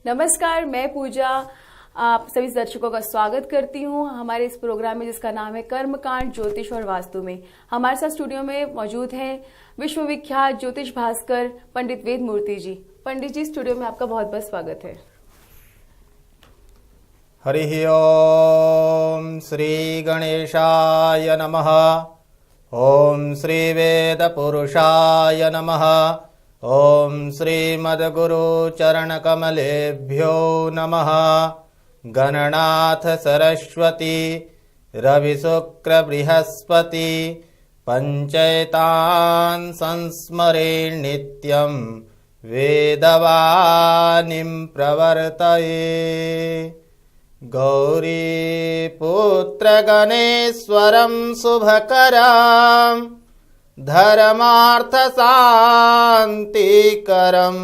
नमस्कार, मैं पूजा आप सभी दर्शकों का स्वागत करती हूं हमारे इस प्रोग्राम में जिसका नाम है कर्मकांड ज्योतिष और वास्तु में। हमारे साथ स्टूडियो में मौजूद हैं विश्वविख्यात ज्योतिष भास्कर पंडित वेद मूर्ति जी। पंडित जी, स्टूडियो में आपका बहुत बहुत स्वागत है। हरि ओम श्री गणेशाय नमः। ओम श्री वेद पुरुषाय नमः। ओम श्रीमद्गुरु चरण कमलेभ्यो नमः। गणनाथ सरस्वती रवि शुक्र बृहस्पति पंचैतान् संस्मरे नित्यं वेदवाणीं प्रवर्तये। गौरी पुत्र गणेश्वरं शुभकरं धर्मार्थ शांतिकरं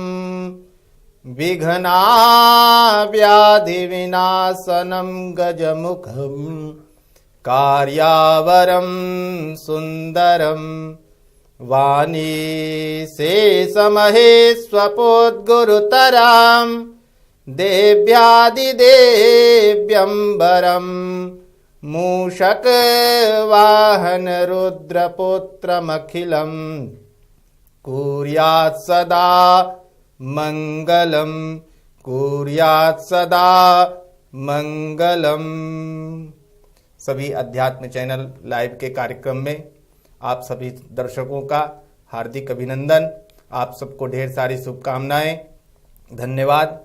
विघ्ना व्याधि विनाशनं गजमुखं कार्यावरं सुंदरं वाणी शेषमहेश्वपोद्गुरुतरां देव्यादिदेव्यंबरं मूषक वाहन रुद्रपुत्रमखिलं कुर्यात् सदा मंगलम कुर्यात् सदा मंगलम। सभी अध्यात्म चैनल लाइव के कार्यक्रम में आप सभी दर्शकों का हार्दिक अभिनंदन। आप सबको ढेर सारी शुभकामनाएं। धन्यवाद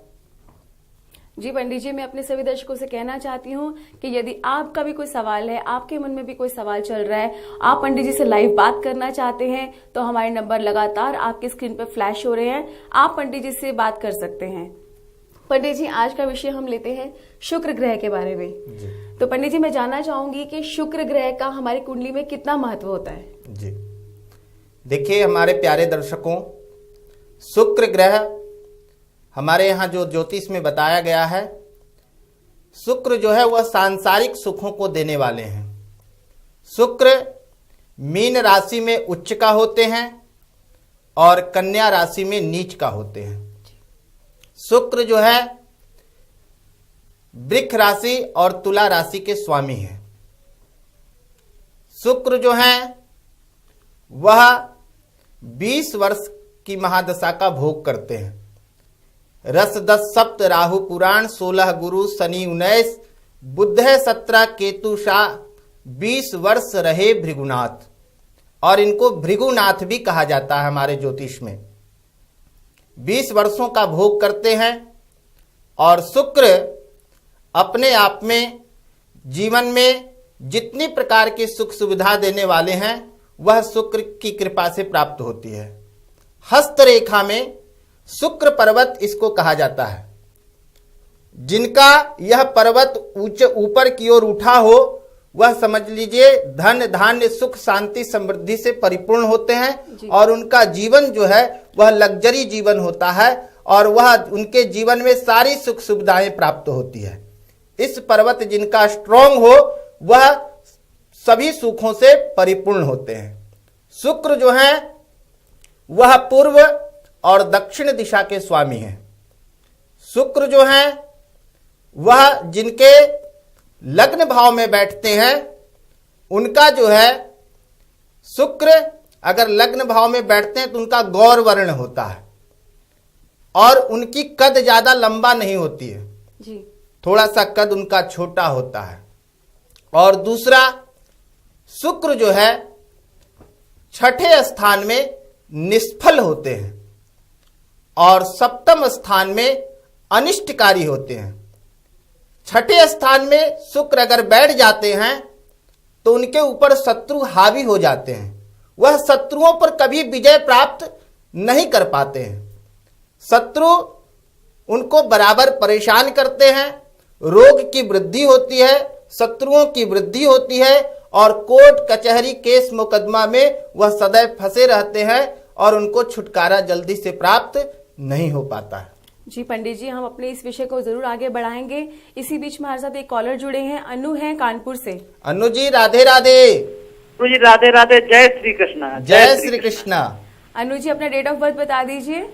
जी। पंडित जी, मैं अपने सभी दर्शकों से कहना चाहती हूँ कि यदि आपका भी कोई सवाल है, आपके मन में भी कोई सवाल चल रहा है, आप पंडित जी से लाइव बात करना चाहते हैं तो हमारे नंबर लगातार आपकी स्क्रीन पर फ्लैश हो रहे हैं। आप पंडित जी से बात कर सकते हैं। पंडित जी, आज का विषय हम लेते हैं शुक्र ग्रह के बारे में। तो पंडित जी, मैं जानना चाहूंगी कि शुक्र ग्रह का हमारी कुंडली में कितना महत्व होता है। जी देखिए हमारे प्यारे दर्शकों, शुक्र ग्रह हमारे यहाँ जो ज्योतिष में बताया गया है, शुक्र जो है वह सांसारिक सुखों को देने वाले हैं। शुक्र मीन राशि में उच्च का होते हैं और कन्या राशि में नीच का होते हैं। शुक्र जो है वृक्ष राशि और तुला राशि के स्वामी हैं। शुक्र जो है वह 20 वर्ष की महादशा का भोग करते हैं। रस 10 सप्त राहु पुराण 16 गुरु शनि 19 बुध 17 केतु शाह 20 वर्ष रहे भृगुनाथ। और इनको भृगुनाथ भी कहा जाता है हमारे ज्योतिष में। 20 वर्षों का भोग करते हैं। और शुक्र अपने आप में जीवन में जितनी प्रकार की सुख सुविधा देने वाले हैं वह शुक्र की कृपा से प्राप्त होती है। हस्तरेखा में शुक्र पर्वत इसको कहा जाता है। जिनका यह पर्वत ऊपर की ओर उठा हो वह समझ लीजिए धन धान्य सुख शांति समृद्धि से परिपूर्ण होते हैं और उनका जीवन जो है वह लग्जरी जीवन होता है और वह उनके जीवन में सारी सुख सुविधाएं प्राप्त होती है। इस पर्वत जिनका स्ट्रॉन्ग हो वह सभी सुखों से परिपूर्ण होते हैं। शुक्र जो है वह पूर्व और दक्षिण दिशा के स्वामी हैं। शुक्र जो है वह जिनके लग्न भाव में बैठते हैं उनका जो है शुक्र अगर लग्न भाव में बैठते हैं तो उनका गौर वर्ण होता है और उनकी कद ज्यादा लंबा नहीं होती है जी। थोड़ा सा कद उनका छोटा होता है। और दूसरा, शुक्र जो है छठे स्थान में निष्फल होते हैं और सप्तम स्थान में अनिष्टकारी होते हैं। छठे स्थान में शुक्र अगर बैठ जाते हैं तो उनके ऊपर शत्रु हावी हो जाते हैं। वह शत्रुओं पर कभी विजय प्राप्त नहीं कर पाते हैं। शत्रु उनको बराबर परेशान करते हैं। रोग की वृद्धि होती है, शत्रुओं की वृद्धि होती है और कोर्ट कचहरी केस मुकदमा में वह सदैव फंसे रहते हैं और उनको छुटकारा जल्दी से प्राप्त नहीं हो पाता है। जी पंडित जी, हम अपने इस विषय को जरूर आगे बढ़ाएंगे। इसी बीच में हमारे साथ एक कॉलर जुड़े हैं, अनु हैं कानपुर से। अनु जी राधे राधे। जी राधे राधे। जय श्री कृष्णा। जय श्री कृष्णा। अनु जी, अपना डेट ऑफ बर्थ बता दीजिए।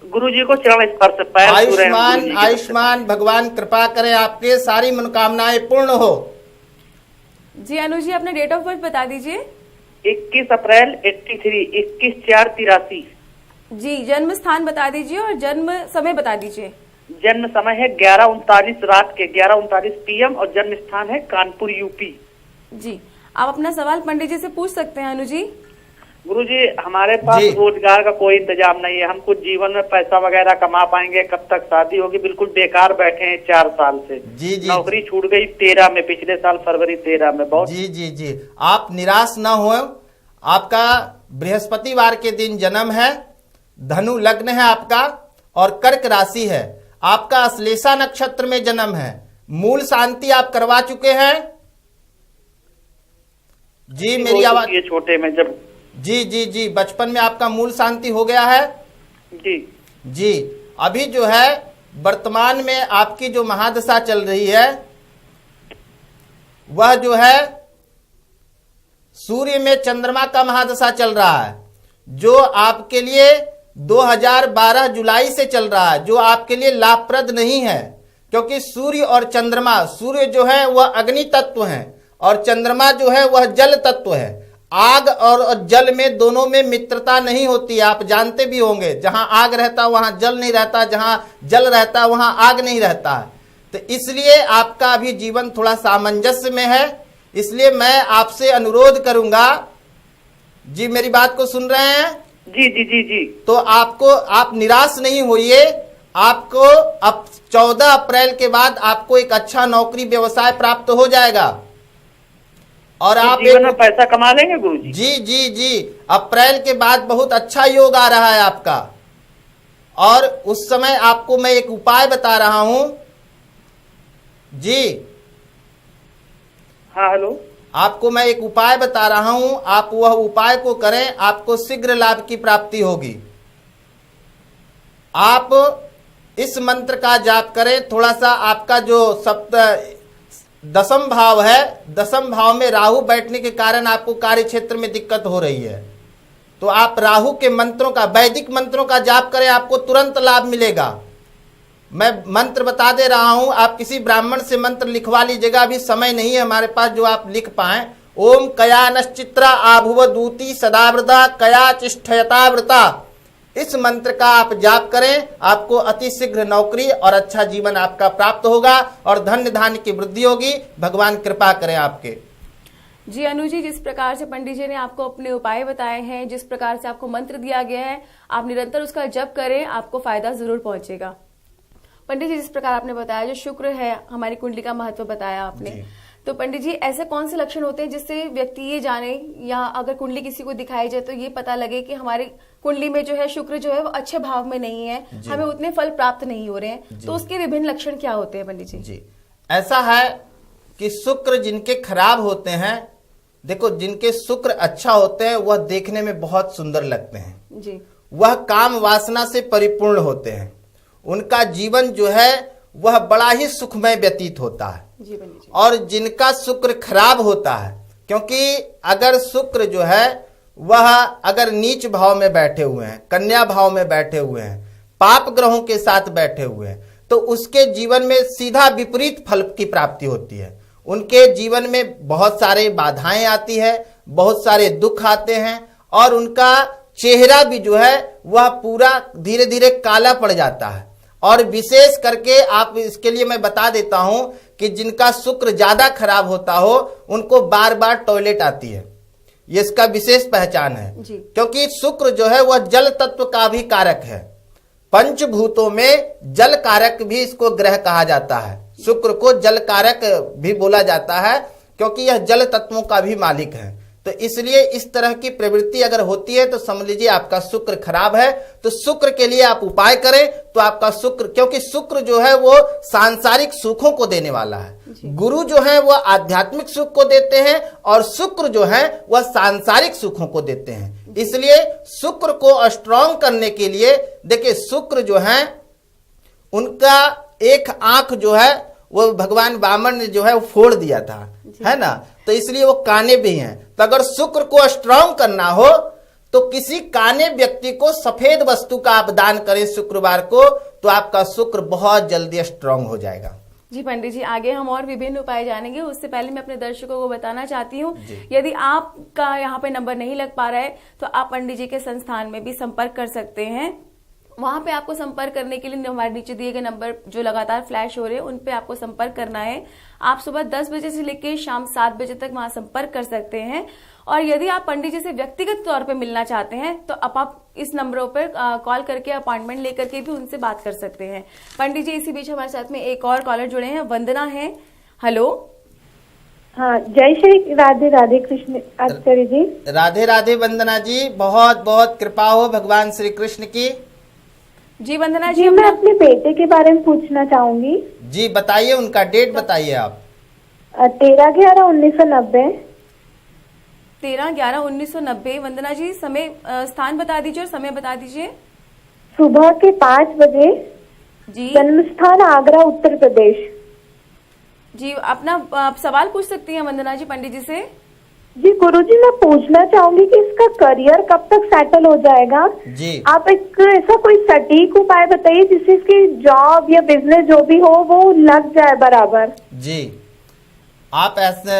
गुरुजी को चरण स्पर्श, पैर छू रहे हैं गुरुजी आयुष्मान के। आयुष्मान, भगवान कृपा करें आपके सारी मनोकामनाएं पूर्ण हो। जी अनु जी, अपना डेट ऑफ बर्थ बता दीजिए। 21 अप्रैल 83, 21/4/83। जी, जन्म स्थान बता दीजिए और जन्म समय बता दीजिए। जन्म समय है 11:39 रात के 11:39 PM और जन्म स्थान है कानपुर, यूपी। जी, आप अपना सवाल पंडित जी से पूछ सकते हैं अनु जी। गुरुजी, हमारे पास जी। रोजगार का कोई इंतजाम नहीं है। हम कुछ जीवन में पैसा वगैरह कमा पाएंगे? कब तक शादी होगी? बिल्कुल बेकार बैठे हैं 4 साल से। जी जी नौकरी छूट गई 13 में, पिछले साल फरवरी 13 में। बहुत जी जी जी, आप निराश न हो। आपका बृहस्पतिवार के दिन जन्म है, धनु लग्न है आपका और कर्क राशि है। आपका अश्लेषा नक्षत्र में जन्म है। मूल शांति आप करवा चुके हैं? जी मेरी आवाज, ये छोटे में जब जी जी जी, बचपन में आपका मूल शांति हो गया है। जी जी, अभी जो है वर्तमान में आपकी जो महादशा चल रही है वह जो है सूर्य में चंद्रमा का महादशा चल रहा है, जो आपके लिए 2012 जुलाई से चल रहा है, जो आपके लिए लाभप्रद नहीं है। क्योंकि सूर्य और चंद्रमा, सूर्य जो है वह अग्नि तत्व है और चंद्रमा जो है वह जल तत्व है। आग और जल में दोनों में मित्रता नहीं होती है, आप जानते भी होंगे। जहां आग रहता वहां जल नहीं रहता, जहां जल रहता वहां आग नहीं रहता है। तो इसलिए आपका अभी जीवन थोड़ा सामंजस्य में है। इसलिए मैं आपसे अनुरोध करूंगा, जी मेरी बात को सुन रहे हैं? जी जी जी जी। तो आप निराश नहीं होइए। आपको अब 14 अप्रैल के बाद आपको एक अच्छा नौकरी व्यवसाय प्राप्त हो जाएगा और आप जीवन में पैसा कमा लेंगे गुरुजी? जी जी जी, अप्रैल के बाद बहुत अच्छा योग आ रहा है आपका। और उस समय आपको मैं एक उपाय बता रहा हूं। जी हाँ हेलो। आपको मैं एक उपाय बता रहा हूं, आप वह उपाय को करें, आपको शीघ्र लाभ की प्राप्ति होगी। आप इस मंत्र का जाप करें। थोड़ा सा आपका जो दसम भाव है, दसम भाव में राहु बैठने के कारण आपको कार्य क्षेत्र में दिक्कत हो रही है। तो आप राहु के मंत्रों का, वैदिक मंत्रों का जाप करें, आपको तुरंत लाभ मिलेगा। मैं मंत्र बता दे रहा हूं, आप किसी ब्राह्मण से मंत्र लिखवा लीजिएगा। अभी समय नहीं है हमारे पास जो आप लिख पाए। ओम कया नश्चित्रा आभुव दूती सदावृता कया चिष्ठयतावृता, इस मंत्र का आप जाप करें, आपको अति शीघ्र नौकरी और अच्छा जीवन आपका प्राप्त होगा और धन्य धान्य की वृद्धि होगी। भगवान कृपा करें आपके। जी अनु जी, जिस प्रकार से पंडित जी ने आपको अपने उपाय बताए हैं, जिस प्रकार से आपको मंत्र दिया गया है, आप निरंतर उसका जप करें, आपको फायदा जरूर पहुंचेगा। पंडित जी, जिस प्रकार आपने बताया, जो शुक्र है हमारी कुंडली का महत्व बताया आपने, तो पंडित जी ऐसे कौन से लक्षण होते हैं जिससे व्यक्ति ये जाने, या अगर कुंडली किसी को दिखाई जाए तो ये पता लगे कि हमारी कुंडली में जो है शुक्र जो है वो अच्छे भाव में नहीं है, हमें उतने फल प्राप्त नहीं हो रहे हैं, तो उसके विभिन्न लक्षण क्या होते हैं पंडित जी? जी ऐसा है कि शुक्र जिनके खराब होते हैं, देखो जिनके शुक्र अच्छा होते हैं वह देखने में बहुत सुंदर लगते हैं जी, वह काम वासना से परिपूर्ण होते हैं, उनका जीवन जो है वह बड़ा ही सुखमय व्यतीत होता है। जी पंडित जी। और जिनका शुक्र खराब होता है, क्योंकि अगर शुक्र जो है वह अगर नीच भाव में बैठे हुए हैं, कन्या भाव में बैठे हुए हैं, पाप ग्रहों के साथ बैठे हुए हैं, तो उसके जीवन में सीधा विपरीत फल की प्राप्ति होती है। उनके जीवन में बहुत सारे बाधाएं आती है, बहुत सारे दुख आते हैं और उनका चेहरा भी जो है वह पूरा धीरे धीरे काला पड़ जाता है। और विशेष करके आप इसके लिए मैं बता देता हूं कि जिनका शुक्र ज्यादा खराब होता हो उनको बार बार टॉयलेट आती है, ये इसका विशेष पहचान है जी। क्योंकि शुक्र जो है वह जल तत्व का भी कारक है। पंचभूतों में जल कारक भी इसको ग्रह कहा जाता है। शुक्र को जल कारक भी बोला जाता है क्योंकि यह जल तत्वों का भी मालिक है। तो इसलिए इस तरह की प्रवृत्ति अगर होती है तो समझ लीजिए आपका शुक्र खराब है। तो शुक्र के लिए आप उपाय करें तो आपका शुक्र, क्योंकि शुक्र जो है वो सांसारिक सुखों को देने वाला है, गुरु जो है वह आध्यात्मिक सुख को देते हैं और शुक्र जो है वह सांसारिक सुखों को देते हैं। इसलिए शुक्र को स्ट्रांग करने के लिए देखिए, शुक्र जो है उनका एक आंख जो है वो भगवान वामन ने जो है वो फोड़ दिया था, है ना, तो इसलिए वो काने भी हैं। तो अगर शुक्र को स्ट्रांग करना हो तो किसी काने व्यक्ति को सफेद वस्तु का आप दान करें शुक्रवार को, तो आपका शुक्र बहुत जल्दी स्ट्रांग हो जाएगा। जी पंडित जी, आगे हम और विभिन्न उपाय जानेंगे। उससे पहले मैं अपने दर्शकों को बताना चाहती हूँ, यदि आपका यहाँ पे नंबर नहीं लग पा रहा है तो आप पंडित जी के संस्थान में भी संपर्क कर सकते हैं। वहां पे आपको संपर्क करने के लिए हमारे नीचे दिए गए नंबर जो लगातार फ्लैश हो रहे हैं उन पे आपको संपर्क करना है। आप सुबह 10 बजे से लेकर शाम 7 बजे तक वहां संपर्क कर सकते हैं। और यदि आप पंडित जी से व्यक्तिगत तौर पे मिलना चाहते हैं तो आप इस नंबरों पर कॉल करके अपॉइंटमेंट लेकर के भी उनसे बात कर सकते हैं। पंडित जी, इसी बीच हमारे साथ में एक और कॉलर जुड़े हैं, वंदना है। हेलो। हाँ, जय श्री राधे राधे कृष्ण आचार्य जी। राधे राधे वंदना जी, बहुत बहुत कृपा हो भगवान श्री कृष्ण की। जी वंदना जी, मैं अपने बेटे के बारे में पूछना चाहूंगी। जी बताइए, उनका डेट बताइए आप। 13/11/1990। 13/11/1990। वंदना जी, समय स्थान बता दीजिए और समय बता दीजिए। सुबह के 5 बजे। जी। जन्म स्थान आगरा, उत्तर प्रदेश। जी, अपना आप सवाल पूछ सकती हैं वंदना जी पंडित जी से। जी गुरुजी, मैं पूछना चाहूंगी कि इसका करियर कब तक सेटल हो जाएगा। जी। आप एक ऐसा कोई सटीक उपाय बताइए जिससे इसकी जॉब या बिजनेस जो भी हो वो लग जाए बराबर। जी, आप ऐसे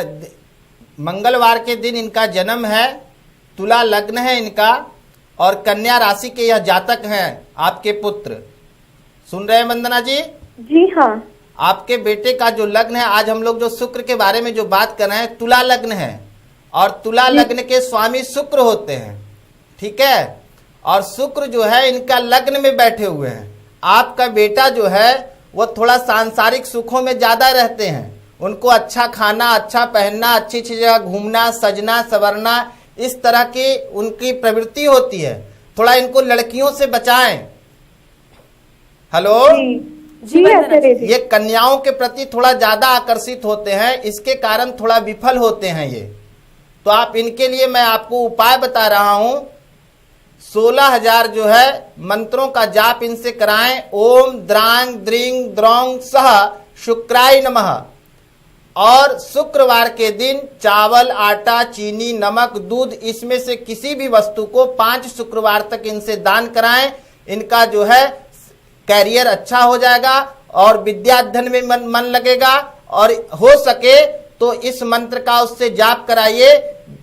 मंगलवार के दिन इनका जन्म है, तुला लग्न है इनका, और कन्या राशि के यह जातक हैं आपके पुत्र। सुन रहे हैं वंदना जी? जी हाँ। आपके बेटे का जो लग्न है, आज हम लोग जो शुक्र के बारे में जो बात कर रहे हैं, तुला लग्न है, और तुला लग्न के स्वामी शुक्र होते हैं, ठीक है। और शुक्र जो है इनका लग्न में बैठे हुए हैं। आपका बेटा जो है वो थोड़ा सांसारिक सुखों में ज्यादा रहते हैं, उनको अच्छा खाना, अच्छा पहनना, अच्छी अच्छी जगह घूमना, सजना सवरना, इस तरह की उनकी प्रवृत्ति होती है। थोड़ा इनको लड़कियों से बचाएं। हेलो जी आचार्य जी। ये कन्याओं के प्रति थोड़ा ज्यादा आकर्षित होते हैं, इसके कारण थोड़ा विफल होते हैं ये। तो आप इनके लिए मैं आपको उपाय बता रहा हूं। 16,000 जो है मंत्रों का जाप इनसे कराएं। ओम द्रांग द्रिंग द्रोंग सह शुक्राय नमः। और शुक्रवार के दिन चावल, आटा, चीनी, नमक, दूध, इसमें से किसी भी वस्तु को 5 शुक्रवार तक इनसे दान कराएं। इनका जो है कैरियर अच्छा हो जाएगा और विद्याधन में मन लगेगा। और हो सके तो इस मंत्र का उससे जाप कराइए।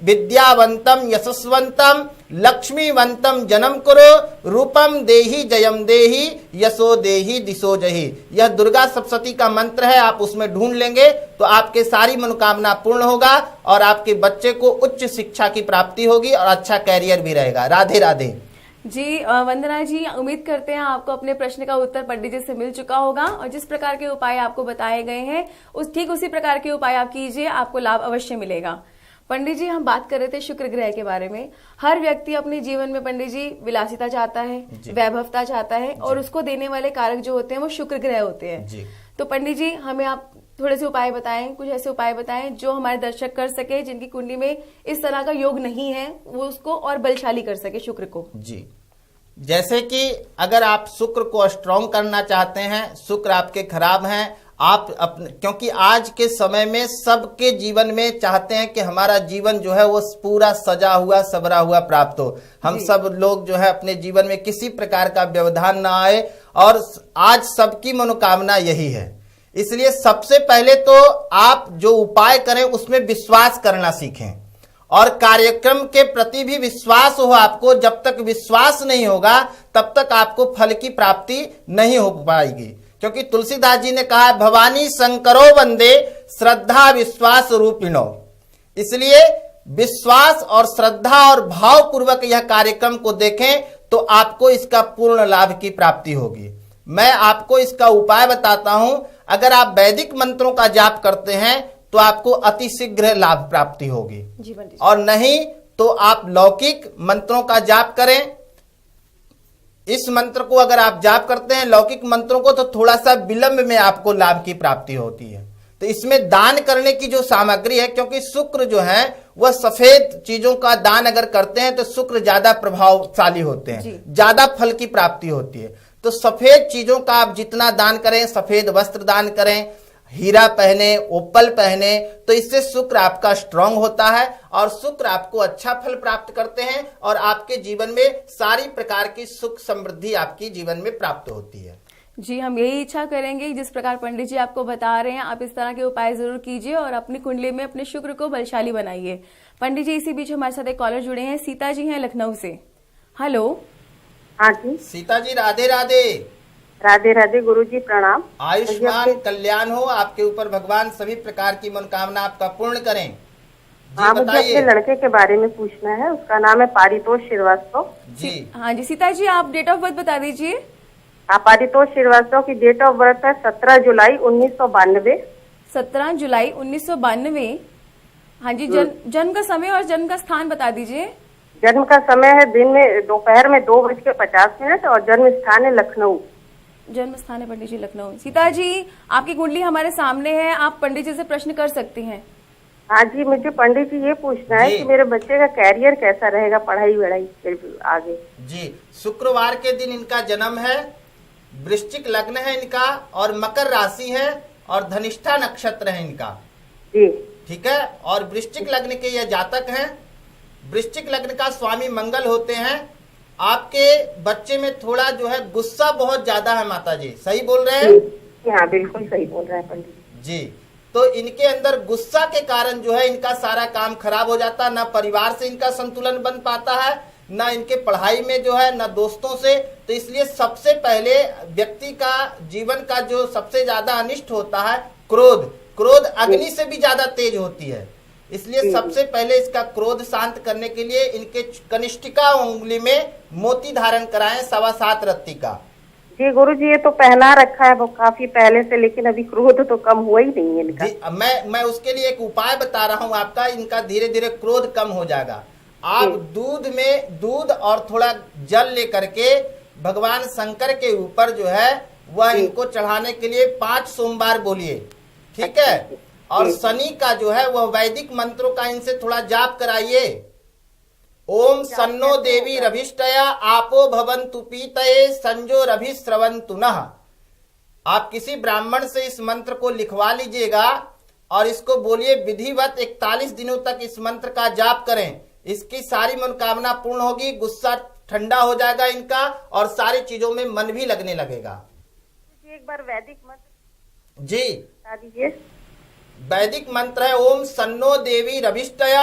विद्यावंतम यशस्वंतम लक्ष्मीवंतम जन्म करो, रूपम देहि जयम देहि, यशो देहि दिशो जहि। यह दुर्गा सप्तशती का मंत्र है, आप उसमें ढूंढ लेंगे तो आपके सारी मनोकामना पूर्ण होगा और आपके बच्चे को उच्च शिक्षा की प्राप्ति होगी और अच्छा कैरियर भी रहेगा। राधे राधे। जी वंदना जी, उम्मीद करते हैं आपको अपने प्रश्न का उत्तर पंडित जी से मिल चुका होगा और जिस प्रकार के उपाय आपको बताए गए हैं ठीक उसी प्रकार के उपाय आप कीजिए, आपको लाभ अवश्य मिलेगा। पंडित जी, हम बात कर रहे थे शुक्र ग्रह के बारे में। हर व्यक्ति अपने जीवन में पंडित जी विलासिता चाहता है, वैभवता चाहता है, और उसको देने वाले कारक जो होते हैं वो शुक्र ग्रह होते हैं। तो पंडित जी, हमें आप थोड़े से उपाय बताएं, कुछ ऐसे उपाय बताएं जो हमारे दर्शक कर सके, जिनकी कुंडली में इस तरह का योग नहीं है, वो उसको और बलशाली कर सके शुक्र को। जी, जैसे कि अगर आप शुक्र को स्ट्रॉन्ग करना चाहते हैं, शुक्र आपके खराब हैं, आप अपने, क्योंकि आज के समय में सबके जीवन में चाहते हैं कि हमारा जीवन जो है वो पूरा सजा हुआ सबरा हुआ प्राप्त हो। हम सब लोग जो है अपने जीवन में किसी प्रकार का व्यवधान ना आए, और आज सबकी मनोकामना यही है। इसलिए सबसे पहले तो आप जो उपाय करें उसमें विश्वास करना सीखें, और कार्यक्रम के प्रति भी विश्वास हो आपको। जब तक विश्वास नहीं होगा तब तक आपको फल की प्राप्ति नहीं हो पाएगी, क्योंकि तुलसीदास जी ने कहा है, भवानी शंकरो वंदे श्रद्धा विश्वास रूपिणो। इसलिए विश्वास और श्रद्धा और भाव पूर्वक यह कार्यक्रम को देखें तो आपको इसका पूर्ण लाभ की प्राप्ति होगी। मैं आपको इसका उपाय बताता हूं। अगर आप वैदिक मंत्रों का जाप करते हैं तो आपको अति शीघ्र लाभ प्राप्ति होगी, और नहीं तो आप लौकिक मंत्रों का जाप करें। इस मंत्र को अगर आप जाप करते हैं लौकिक मंत्रों को, तो थोड़ा सा विलंब में आपको लाभ की प्राप्ति होती है। तो इसमें दान करने की जो सामग्री है, क्योंकि शुक्र जो है वह सफेद चीजों का दान अगर करते हैं तो शुक्र ज्यादा प्रभावशाली होते हैं, ज्यादा फल की प्राप्ति होती है। तो सफेद चीजों का आप जितना दान करें, सफेद वस्त्र दान करें, हीरा पहने, ओपल पहने, तो इससे शुक्र आपका स्ट्रांग होता है और शुक्र आपको अच्छा फल प्राप्त करते हैं और आपके जीवन में सारी प्रकार की सुख समृद्धि आपकी जीवन में प्राप्त होती है। जी, हम यही इच्छा करेंगे जिस प्रकार पंडित जी आपको बता रहे हैं आप इस तरह के उपाय जरूर कीजिए और अपनी कुंडली में अपने शुक्र को बलशाली बनाइए। पंडित जी, इसी बीच हमारे साथ एक कॉलर जुड़े हैं, सीता जी हैं लखनऊ से। हेलो। हाँ जी, सीता जी राधे राधे। राधे राधे गुरुजी, प्रणाम। आयुष्मान कल्याण हो आपके ऊपर, भगवान सभी प्रकार की मनोकामना आपका पूर्ण करें। हाँ, जी मुझे अपने बताइए। लड़के के बारे में पूछना है। उसका नाम है पारितोष श्रीवास्तव। जी हाँ जी, सीता जी आप डेट ऑफ बर्थ बता दीजिए। पारितोष श्रीवास्तव की डेट ऑफ बर्थ है 17 जुलाई 1992। 17 जुलाई 1992। हाँ जी, जन्म का समय और जन्म का स्थान बता दीजिए। जन्म का समय है दिन में दोपहर में 2:50 और जन्म स्थान है लखनऊ। जन्म स्थान है पंडित जी लखनऊ। सीता जी आपकी कुंडली हमारे सामने है, आप पंडित जी से प्रश्न कर सकती हैं। हाँ जी, मुझे पंडित जी ये पूछना है जी। कि मेरे बच्चे का कैरियर कैसा रहेगा, पढ़ाई वढ़ाई फिर आगे। जी, शुक्रवार के दिन इनका जन्म है, वृश्चिक लग्न है इनका और मकर राशि है और धनिष्ठा नक्षत्र है इनका। जी ठीक है, और वृश्चिक लग्न के ये जातक हैं। वृश्चिक लग्न का स्वामी मंगल होते हैं। आपके बच्चे में थोड़ा जो है गुस्सा बहुत ज्यादा है माता जी, सही बोल रहे हैं? जी हाँ, बिल्कुल सही बोल रहे हैं पंडित जी, तो इनके अंदर गुस्सा के कारण जो है इनका सारा काम खराब हो जाता है, ना परिवार से इनका संतुलन बन पाता है, ना इनके पढ़ाई में जो है, ना दोस्तों से। तो इसलिए सबसे पहले व्यक्ति का जीवन का जो सबसे ज्यादा अनिष्ट होता है क्रोध। क्रोध अग्नि से भी ज्यादा तेज होती है, इसलिए सबसे पहले इसका क्रोध शांत करने के लिए इनके कनिष्ठिका उंगली में मोती धारण कराएं 7.25 रत्ती का। जी गुरुजी, ये तो पहना रखा है वो काफी पहले से, लेकिन अभी क्रोध तो कम हुआ ही नहीं है इनका। जी, मैं उसके लिए एक उपाय बता रहा हूँ आपका, इनका धीरे धीरे क्रोध कम हो जाएगा। आप दूध में दूध और थोड़ा जल लेकर के भगवान शंकर के ऊपर जो है वह इनको चढ़ाने के लिए 5 सोमवार बोलिए, ठीक है। और शनि का जो है वह वैदिक मंत्रों का इनसे थोड़ा जाप कराइए। ओम सन्नो देवी रभिष्टया आपो भवन्तु पीतये संजो रभिस्रवन्तु नः। आप किसी ब्राह्मण से इस मंत्र को लिखवा लीजिएगा और इसको बोलिए विधिवत 41 दिनों तक इस मंत्र का जाप करें। इसकी सारी मनोकामना पूर्ण होगी, गुस्सा ठंडा हो जाएगा इनका और सारी चीजों में मन भी लगने लगेगा। एक बार वैदिक मंत्र जी बता दीजिए। वैदिक मंत्र है ओम सन्नो देवी रभिष्टया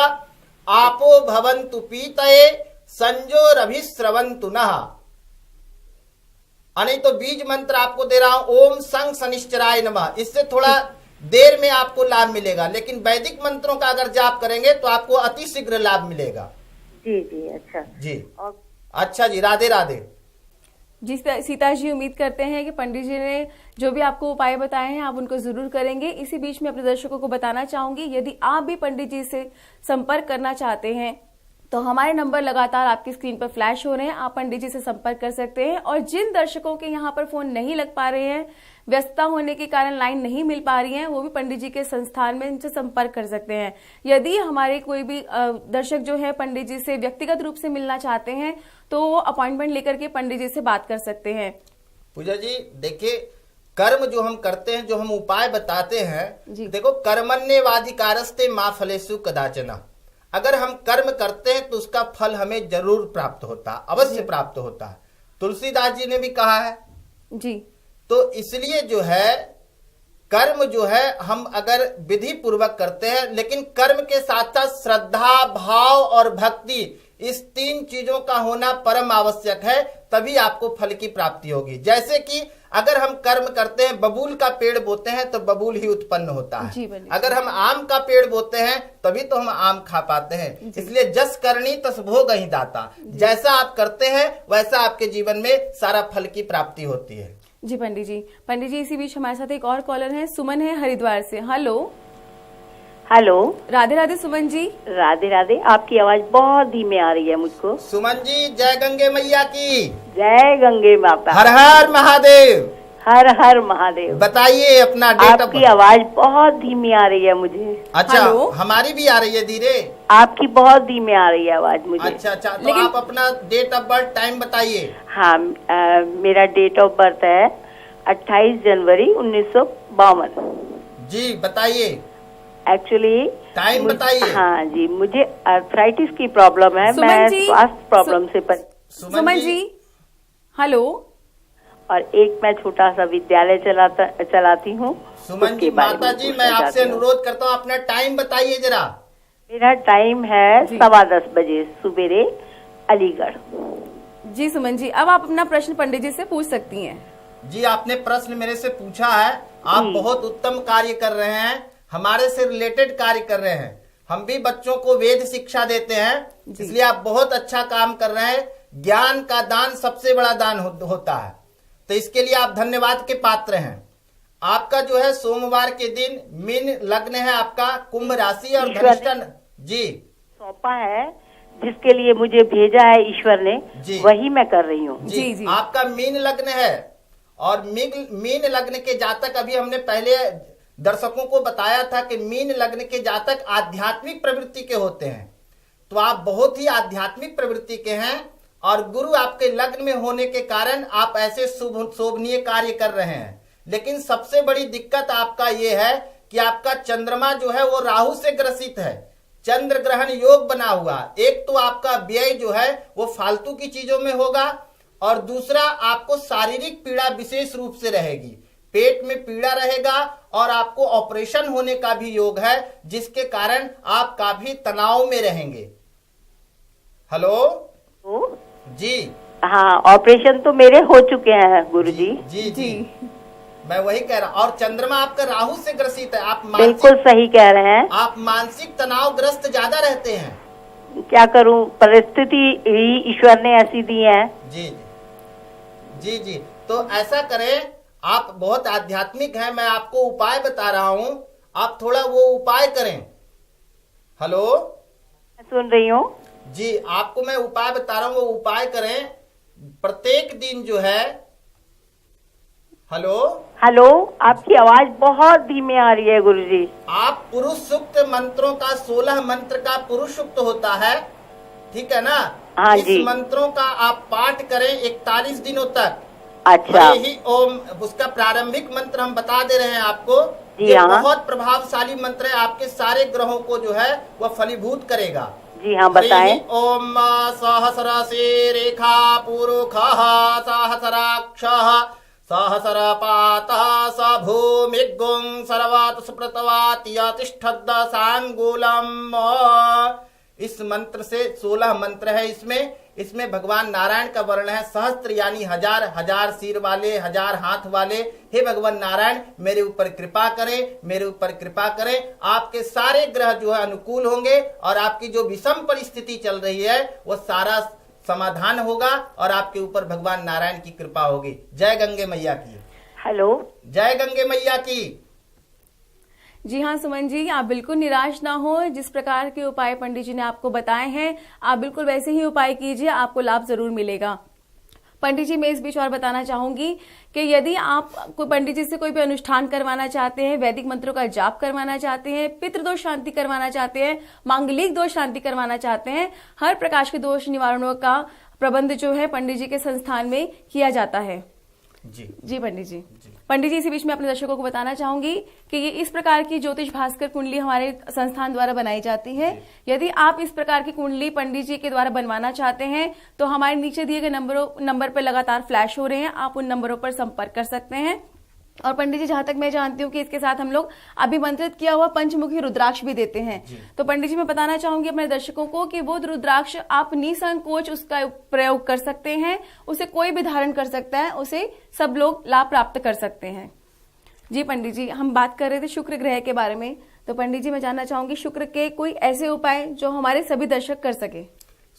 आपो भवन्तु पीतये संजो रभिस्रवन्तु नः। नहीं तो बीज मंत्र आपको दे रहा हूं ओम संग शनिश्चराय नमः। इससे थोड़ा देर में आपको लाभ मिलेगा, लेकिन वैदिक मंत्रों का अगर जाप करेंगे तो आपको अति शीघ्र लाभ मिलेगा। जी जी, अच्छा जी और अच्छा जी, राधे राधे। जी सीता जी, उम्मीद करते हैं कि पंडित जी ने जो भी आपको उपाय बताए हैं आप उनको जरूर करेंगे। इसी बीच में अपने दर्शकों को बताना चाहूंगी, यदि आप भी पंडित जी से संपर्क करना चाहते हैं तो हमारे नंबर लगातार आपकी स्क्रीन पर फ्लैश हो रहे हैं, आप पंडित जी से संपर्क कर सकते हैं। और जिन दर्शकों के यहाँ पर फोन नहीं लग पा रहे हैं, व्यस्तता होने के कारण लाइन नहीं मिल पा रही है, वो भी पंडित जी के संस्थान में इनसे संपर्क कर सकते हैं। यदि हमारे कोई भी दर्शक जो है पंडित जी से व्यक्तिगत रूप से मिलना चाहते हैं तो वो अपॉइंटमेंट लेकर के पंडित जी से बात कर सकते हैं। पूजा जी देखिए, कर्म जो हम करते हैं, जो हम उपाय बताते हैं, जी। देखो कर्मण्येवाधिकारस्ते मा फलेषु कदाचन। अगर हम कर्म करते हैं तो उसका फल हमें जरूर प्राप्त होता है, अवश्य प्राप्त होता है। तुलसीदास जी ने भी कहा है। जी, तो इसलिए जो है कर्म जो है हम अगर विधि पूर्वक करते हैं, लेकिन कर्म के साथ साथ श्रद्धा, भाव और भक्ति, इस 3 चीजों का होना परम आवश्यक है, तभी आपको फल की प्राप्ति होगी। जैसे कि अगर हम कर्म करते हैं, बबूल का पेड़ बोते हैं तो बबूल ही उत्पन्न होता जी, है। अगर हम आम का पेड़ बोते हैं तभी तो हम आम खा पाते हैं। इसलिए जस करनी तस भोग ही दाता। जैसा आप करते हैं वैसा आपके जीवन में सारा फल की प्राप्ति होती है। जी पंडित जी। पंडित जी, इसी बीच हमारे साथ एक और कॉलर है, सुमन है हरिद्वार से। हेलो। हेलो, राधे राधे सुमन जी। राधे राधे। आपकी आवाज बहुत धीमे आ रही है मुझको। सुमन जी, जय गंगे मैया की। जय गंगे माता। हर हर महादेव। हर हर महादेव। बताइए अपना डेट ऑफ आपकी बर्थ। आवाज बहुत धीमी आ रही है मुझे। अच्छा, हेलो? हमारी भी आ रही है धीरे। आपकी बहुत धीमे आ रही है आवाज मुझे। अच्छा अच्छा, तो लेकिन- आप अपना डेट ऑफ बर्थ टाइम बताइए। हाँ, मेरा डेट ऑफ बर्थ है 28 जनवरी 1952। जी बताइए, एक्चुअली टाइम बताइए। हाँ जी, मुझे आर्थराइटिस की प्रॉब्लम है। सुमन मैं जी, स्वास्थ्य प्रॉब्लम से सुमन जी, हेलो। और एक मैं छोटा सा विद्यालय चलाती हूँ। सुमन उसके जी, बारे में माता जी, पूछना मैं आपसे चाहती हूँ। अनुरोध करता हूँ अपना टाइम बताइए जरा। मेरा टाइम है जी। 10:15 बजे सुबेरे, अलीगढ़। जी सुमन जी, अब आप अपना प्रश्न पंडित जी से पूछ सकती हैं। जी, आपने प्रश्न मेरे से पूछा है। आप जी। बहुत उत्तम कार्य कर रहे हैं, हमारे से रिलेटेड कार्य कर रहे हैं। हम भी बच्चों को वेद शिक्षा देते हैं, इसलिए आप बहुत अच्छा काम कर रहे हैं। ज्ञान का दान सबसे बड़ा दान होता है, तो इसके लिए आप धन्यवाद के पात्र हैं। आपका जो है सोमवार के दिन मीन लग्न है, आपका कुंभ राशि और ईश्वर ने धनिष्ठा। जी सौंपा है, जिसके लिए मुझे भेजा है ईश्वर ने, जी। वही मैं कर रही हूँ। जी, जी, जी। आपका मीन लग्न है और मीन लग्न के जातक, अभी हमने पहले दर्शकों को बताया था कि मीन लग्न के जातक आध्यात्मिक प्रवृत्ति के होते हैं। तो आप बहुत ही आध्यात्मिक प्रवृत्ति के हैं और गुरु आपके लग्न में होने के कारण आप ऐसे शोभनीय कार्य कर रहे हैं। लेकिन सबसे बड़ी दिक्कत आपका ये है कि आपका चंद्रमा जो है वो राहु से ग्रसित है, चंद्र ग्रहण योग बना हुआ। एक तो आपका व्यय जो है वो फालतू की चीजों में होगा और दूसरा आपको शारीरिक पीड़ा विशेष रूप से रहेगी, पेट में पीड़ा रहेगा और आपको ऑपरेशन होने का भी योग है, जिसके कारण आप काफी तनाव में रहेंगे। हेलो तो जी। हाँ, ऑपरेशन तो मेरे हो चुके हैं गुरुजी। जी जी, मैं वही कह रहा। और चंद्रमा आपका राहु से ग्रसित है, आप बिल्कुल सही कह रहे हैं। आप मानसिक तनाव ग्रस्त ज्यादा रहते हैं। क्या करूं, परिस्थिति ही ईश्वर ने ऐसी दी है। जी जी जी, तो ऐसा करें, आप बहुत आध्यात्मिक हैं, मैं आपको उपाय बता रहा हूं, आप थोड़ा वो उपाय करें। हेलो, मैं सुन रही हूँ जी, आपको मैं उपाय बता रहा हूं, वो उपाय करें। प्रत्येक दिन जो है, हेलो हेलो, आपकी आवाज बहुत धीमी आ रही है गुरुजी। आप पुरुष सूक्त मंत्रों का 16 मंत्र का पुरुष सूक्त होता है, ठीक है ना? हाँ इस जी। मंत्रों का आप पाठ करें 41 दिनों तक। अच्छा। हरे ही ओम, उसका प्रारंभिक मंत्र हम बता दे रहे हैं आपको। जी ये हाँ। बहुत प्रभावशाली मंत्र है, आपके सारे ग्रहों को जो है वह फलीभूत करेगा। जी हाँ, बताएं। हरि ओम सहस्रशी रेखा पुरुखः सहस्राक्षः सहस्रपातः स भूमिगुं सर्वात् सुप्रतवात् यतिष्ठद् सांगुलम्। इस मंत्र से 16 मंत्र है, इसमें भगवान नारायण का वर्ण है सहस्त्र, यानी हजार, हजार सिर वाले, हजार हाथ वाले। हे भगवान नारायण, मेरे ऊपर कृपा करें, मेरे ऊपर कृपा करें। आपके सारे ग्रह जो है अनुकूल होंगे और आपकी जो विषम परिस्थिति चल रही है वो सारा समाधान होगा और आपके ऊपर भगवान नारायण की कृपा होगी। जय गंगे मैया की। हेलो, जय गंगे मैया की। जी हाँ सुमन जी, आप बिल्कुल निराश ना हो। जिस प्रकार के उपाय पंडित जी ने आपको बताए हैं, आप बिल्कुल वैसे ही उपाय कीजिए, आपको लाभ जरूर मिलेगा। पंडित जी, मैं इस बीच और बताना चाहूंगी कि यदि आप कोई पंडित जी से कोई भी अनुष्ठान करवाना चाहते हैं, वैदिक मंत्रों का जाप करवाना चाहते हैं, पितृदोष शांति करवाना चाहते हैं, मांगलिक दोष शांति करवाना चाहते हैं, हर प्रकार के दोष निवारणों का प्रबंध जो है पंडित जी के संस्थान में किया जाता है। जी पंडित जी। पंडित जी, इसी बीच में अपने दर्शकों को बताना चाहूंगी कि ये इस प्रकार की ज्योतिष भास्कर कुंडली हमारे संस्थान द्वारा बनाई जाती है। यदि आप इस प्रकार की कुंडली पंडित जी के द्वारा बनवाना चाहते हैं तो हमारे नीचे दिए गए नंबर पर लगातार फ्लैश हो रहे हैं, आप उन नंबरों पर संपर्क कर सकते हैं। और पंडित जी, जहां तक मैं जानती हूँ कि इसके साथ हम लोग अभिमंत्रित किया हुआ पंचमुखी रुद्राक्ष भी देते हैं। तो पंडित जी, मैं बताना चाहूंगी अपने दर्शकों को कि वो रुद्राक्ष आप निसंकोच उसका प्रयोग कर सकते हैं, उसे कोई भी धारण कर सकता है, उसे सब लोग लाभ प्राप्त कर सकते हैं। जी पंडित जी, हम बात कर रहे थे शुक्र ग्रह के बारे में, तो पंडित जी मैं जानना चाहूंगी शुक्र के कोई ऐसे उपाय जो हमारे सभी दर्शक कर सके।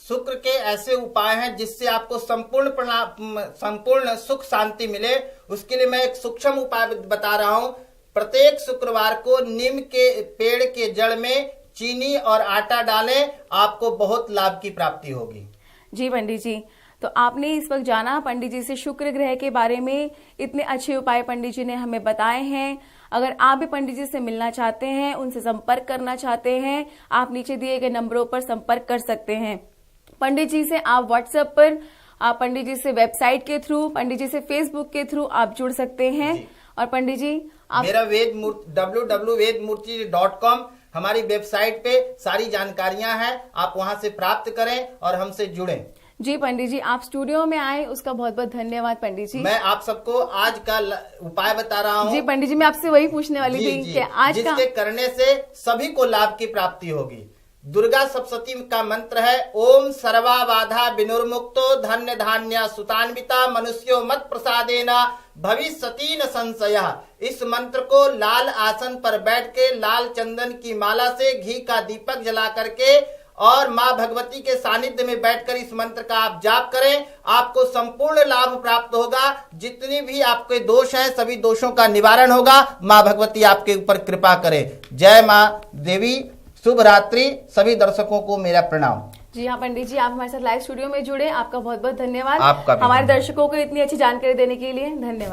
शुक्र के ऐसे उपाय हैं जिससे आपको संपूर्ण सुख शांति मिले। उसके लिए मैं एक सूक्ष्म उपाय बता रहा हूँ। प्रत्येक शुक्रवार को नीम के पेड़ के जड़ में चीनी और आटा डालें, आपको बहुत लाभ की प्राप्ति होगी। जी पंडित जी, तो आपने इस वक्त जाना पंडित जी से शुक्र ग्रह के बारे में, इतने अच्छे उपाय पंडित जी ने हमें बताए हैं। अगर आप भी पंडित जी से मिलना चाहते हैं, उनसे संपर्क करना चाहते हैं, आप नीचे दिए गए नंबरों पर संपर्क कर सकते हैं। पंडित जी से आप व्हाट्सएप पर, आप पंडित जी से वेबसाइट के थ्रू, पंडित जी से फेसबुक के थ्रू आप जुड़ सकते हैं। और पंडित जी आप मेरा www.vedmurti.com हमारी वेबसाइट पे सारी जानकारियां हैं, आप वहां से प्राप्त करें और हमसे जुड़ें। जी पंडित जी, आप स्टूडियो में आए उसका बहुत बहुत धन्यवाद पंडित जी। मैं आप सबको आज का उपाय बता रहा हूँ। जी पंडित जी, मैं आपसे वही पूछने वाली थी कि आज का जिसके करने से सभी को लाभ की प्राप्ति होगी। दुर्गा सप्तशती का मंत्र है ओम सर्वा बाधा विनुर्मुक्तो धन्य धान्य सुतान्विता मनुष्यो मत प्रसादेना भविष्यति न संशयः। इस मंत्र को लाल आसन पर बैठ के लाल चंदन की माला से घी का दीपक जला करके और माँ भगवती के सानिध्य में बैठकर इस मंत्र का आप जाप करें, आपको संपूर्ण लाभ प्राप्त होगा। जितनी भी आपके दोष हैं सभी दोषों का निवारण होगा। माँ भगवती आपके ऊपर कृपा करें। जय माँ देवी, शुभ रात्रि। सभी दर्शकों को मेरा प्रणाम। जी हाँ पंडित जी, आप हमारे साथ लाइव स्टूडियो में जुड़े, आपका बहुत बहुत धन्यवाद। आपका भी हमारे दर्शकों को इतनी अच्छी जानकारी देने के लिए धन्यवाद।